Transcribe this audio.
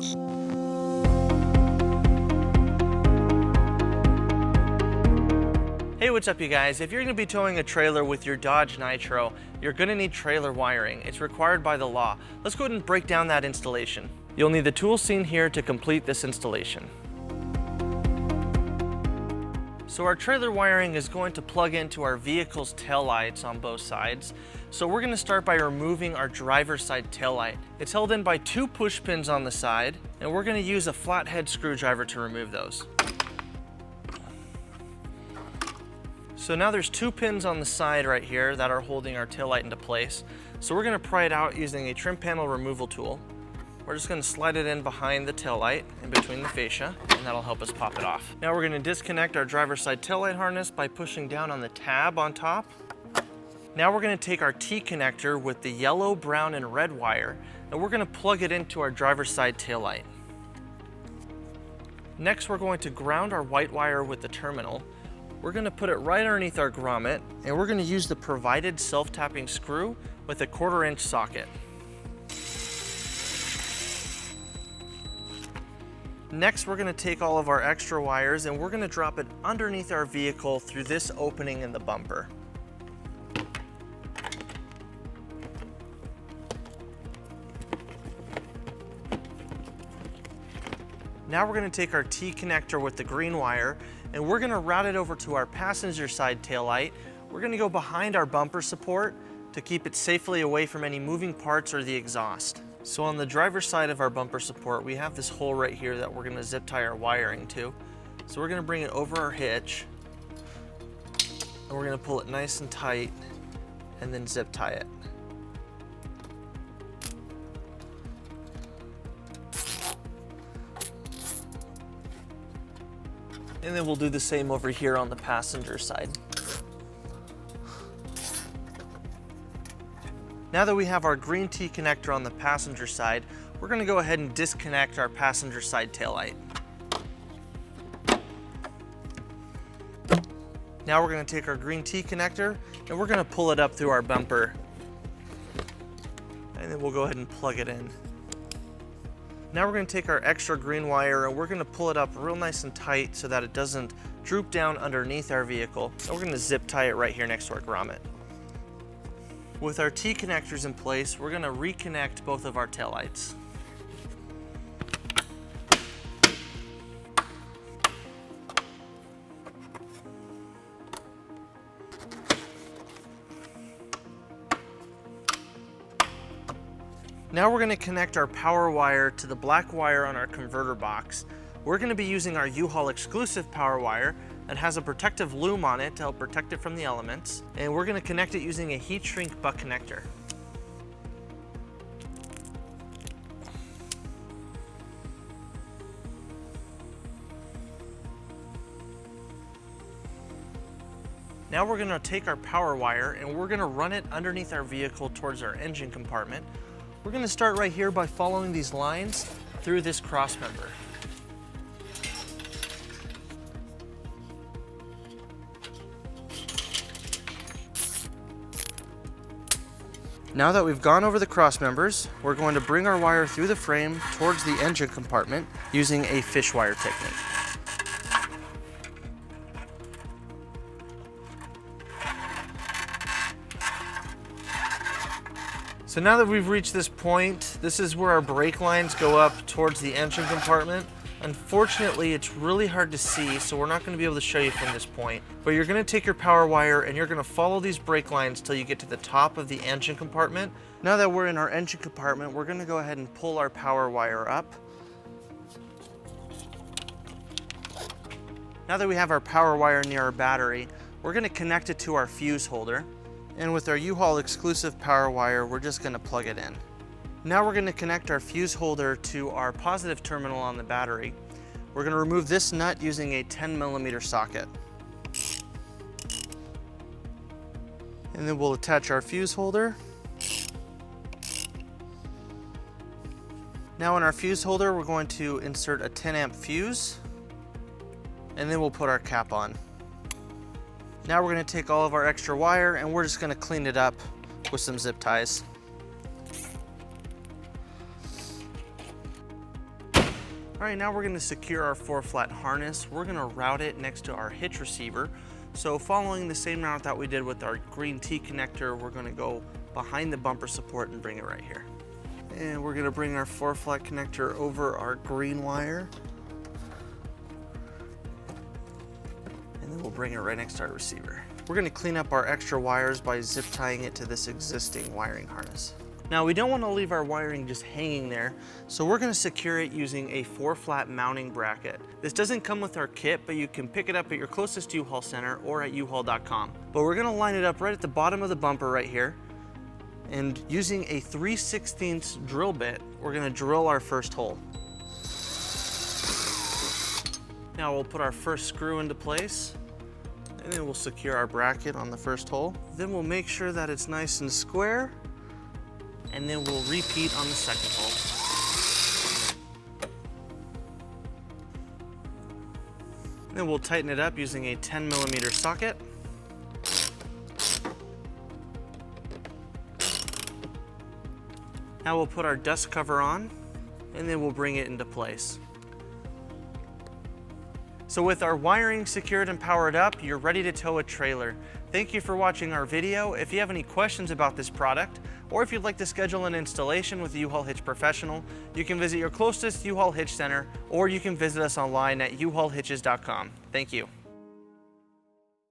Hey, what's up you guys? If you're going to be towing a trailer with your Dodge Nitro, you're going to need trailer wiring. It's required by the law. Let's go ahead and break down that installation. You'll need the tools seen here to complete this installation. So our trailer wiring is going to plug into our vehicle's taillights on both sides. So we're going to start by removing our driver's side taillight. It's held in by 2 push pins on the side, and we're going to use a flathead screwdriver to remove those. So now there's 2 pins on the side right here that are holding our taillight into place. So we're going to pry it out using a trim panel removal tool. We're just going to slide it in behind the taillight, in between the fascia, and that'll help us pop it off. Now we're going to disconnect our driver's side taillight harness by pushing down on the tab on top. Now we're going to take our T connector with the yellow, brown, and red wire, and we're going to plug it into our driver's side taillight. Next we're going to ground our white wire with the terminal. We're going to put it right underneath our grommet, and we're going to use the provided self-tapping screw with a 1/4 inch socket. Next, we're going to take all of our extra wires and we're going to drop it underneath our vehicle through this opening in the bumper. Now we're going to take our T connector with the green wire and we're going to route it over to our passenger side taillight. We're going to go behind our bumper support to keep it safely away from any moving parts or the exhaust. So on the driver's side of our bumper support, we have this hole right here that we're going to zip tie our wiring to. So we're going to bring it over our hitch and we're going to pull it nice and tight and then zip tie it. And then we'll do the same over here on the passenger side. Now that we have our green T connector on the passenger side, we're going to go ahead and disconnect our passenger side taillight. Now we're going to take our green T connector and we're going to pull it up through our bumper. And then we'll go ahead and plug it in. Now we're going to take our extra green wire and we're going to pull it up real nice and tight so that it doesn't droop down underneath our vehicle. And we're going to zip tie it right here next to our grommet. With our T connectors in place, we're going to reconnect both of our taillights. Now we're going to connect our power wire to the black wire on our converter box. We're going to be using our U-Haul exclusive power wire that has a protective loom on it to help protect it from the elements. And we're going to connect it using a heat shrink butt connector. Now we're going to take our power wire and we're going to run it underneath our vehicle towards our engine compartment. We're going to start right here by following these lines through this cross member. Now that we've gone over the cross members, we're going to bring our wire through the frame towards the engine compartment using a fish wire technique. So now that we've reached this point, this is where our brake lines go up towards the engine compartment. Unfortunately, it's really hard to see, so we're not going to be able to show you from this point. But you're going to take your power wire and you're going to follow these brake lines till you get to the top of the engine compartment. Now that we're in our engine compartment, we're going to go ahead and pull our power wire up. Now that we have our power wire near our battery, we're going to connect it to our fuse holder. And with our U-Haul exclusive power wire, we're just going to plug it in. Now we're going to connect our fuse holder to our positive terminal on the battery. We're going to remove this nut using a 10mm socket. And then we'll attach our fuse holder. Now in our fuse holder, we're going to insert a 10-amp fuse, and then we'll put our cap on. Now we're going to take all of our extra wire and we're just going to clean it up with some zip ties. All right, now we're gonna secure our 4-flat harness. We're gonna route it next to our hitch receiver. So following the same route that we did with our green T connector, we're gonna go behind the bumper support and bring it right here. And we're gonna bring our 4-flat connector over our green wire. And then we'll bring it right next to our receiver. We're gonna clean up our extra wires by zip tying it to this existing wiring harness. Now we don't want to leave our wiring just hanging there, so we're going to secure it using a 4-flat mounting bracket. This doesn't come with our kit, but you can pick it up at your closest U-Haul center or at uhaul.com. But we're going to line it up right at the bottom of the bumper right here, and using a 3/16 drill bit, we're going to drill our first hole. Now we'll put our first screw into place, and then we'll secure our bracket on the first hole. Then we'll make sure that it's nice and square, and then we'll repeat on the second hole. Then we'll tighten it up using a 10mm socket. Now we'll put our dust cover on, and then we'll bring it into place. So with our wiring secured and powered up, you're ready to tow a trailer. Thank you for watching our video. If you have any questions about this product, or if you'd like to schedule an installation with a U-Haul Hitch professional, you can visit your closest U-Haul Hitch center, or you can visit us online at uhaulhitches.com. Thank you.